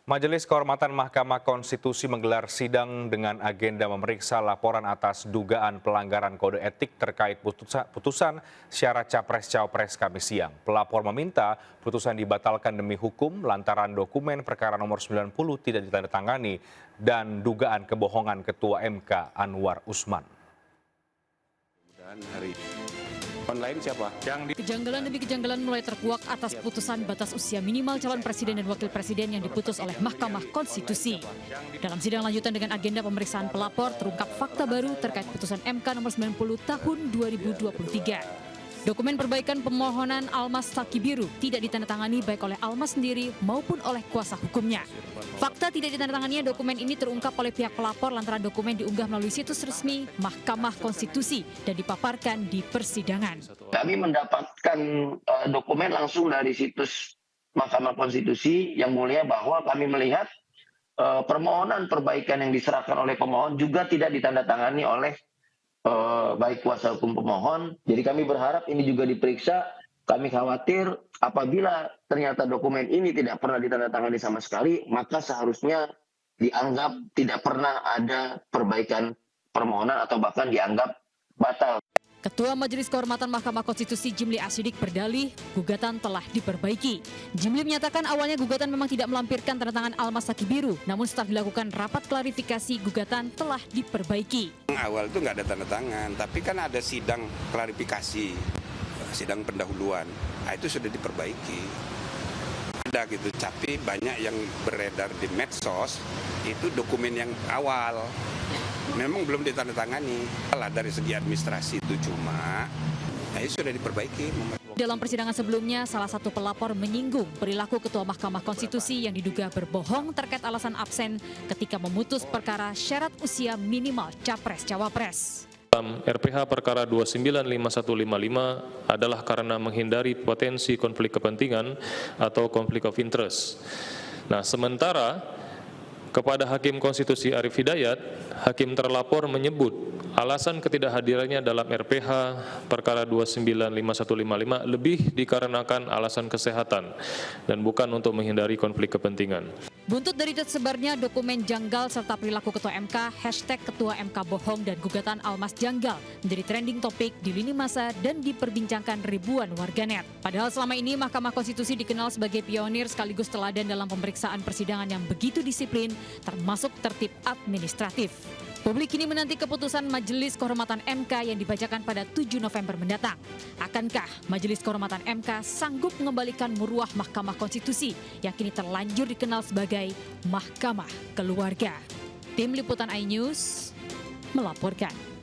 Majelis Kehormatan Mahkamah Konstitusi menggelar sidang dengan agenda memeriksa laporan atas dugaan pelanggaran kode etik terkait putusan syarat Capres-Cawapres Kamis siang. Pelapor meminta putusan dibatalkan demi hukum lantaran dokumen perkara nomor 90 tidak ditandatangani dan dugaan kebohongan Ketua MK Anwar Usman. Dan hari online siapa? Kejanggalan demi kejanggalan mulai terkuak atas putusan batas usia minimal calon presiden dan wakil presiden yang diputus oleh Mahkamah Konstitusi. Dalam sidang lanjutan dengan agenda pemeriksaan pelapor terungkap fakta baru terkait putusan MK nomor 90 tahun 2023. Dokumen perbaikan permohonan Almas Takibiru tidak ditandatangani baik oleh Almas sendiri maupun oleh kuasa hukumnya. Fakta tidak ditandatanganinya dokumen ini terungkap oleh pihak pelapor lantaran dokumen diunggah melalui situs resmi Mahkamah Konstitusi dan dipaparkan di persidangan. Kami mendapatkan dokumen langsung dari situs Mahkamah Konstitusi yang mulia bahwa kami melihat permohonan perbaikan yang diserahkan oleh pemohon juga tidak ditandatangani oleh baik kuasa hukum pemohon. Jadi kami berharap ini juga diperiksa. Kami khawatir apabila ternyata dokumen ini tidak pernah ditandatangani sama sekali, maka seharusnya dianggap tidak pernah ada perbaikan permohonan atau bahkan dianggap batal. Ketua Majelis Kehormatan Mahkamah Konstitusi Jimli Asyidik berdalih gugatan telah diperbaiki. Jimli menyatakan awalnya gugatan memang tidak melampirkan tanda tangan Almas Takibiru, namun setelah dilakukan rapat klarifikasi gugatan telah diperbaiki. Awal itu nggak ada tanda tangan, tapi kan ada sidang klarifikasi, sidang pendahuluan, itu sudah diperbaiki. Ada gitu, tapi banyak yang beredar di medsos itu dokumen yang awal. Memang belum ditandatangani. Dari segi administrasi itu cuma, sudah diperbaiki. Dalam persidangan sebelumnya, salah satu pelapor menyinggung perilaku Ketua Mahkamah Konstitusi yang diduga berbohong terkait alasan absen ketika memutus perkara syarat usia minimal Capres-Cawapres. Dalam RPH perkara 295155 adalah karena menghindari potensi konflik kepentingan atau konflik of interest. Nah, sementara kepada Hakim Konstitusi Arief Hidayat, Hakim terlapor menyebut alasan ketidakhadirannya dalam RPH perkara 295155 lebih dikarenakan alasan kesehatan dan bukan untuk menghindari konflik kepentingan. Buntut dari tersebarnya dokumen janggal serta perilaku Ketua MK, #Ketua MK bohong dan gugatan Almas janggal menjadi trending topik di lini masa dan diperbincangkan ribuan warganet. Padahal selama ini Mahkamah Konstitusi dikenal sebagai pionir sekaligus teladan dalam pemeriksaan persidangan yang begitu disiplin, termasuk tertib administratif. Publik kini menanti keputusan Majelis Kehormatan MK yang dibacakan pada 7 November mendatang. Akankah Majelis Kehormatan MK sanggup mengembalikan muruah Mahkamah Konstitusi yang kini terlanjur dikenal sebagai Mahkamah Keluarga? Tim Liputan iNews melaporkan.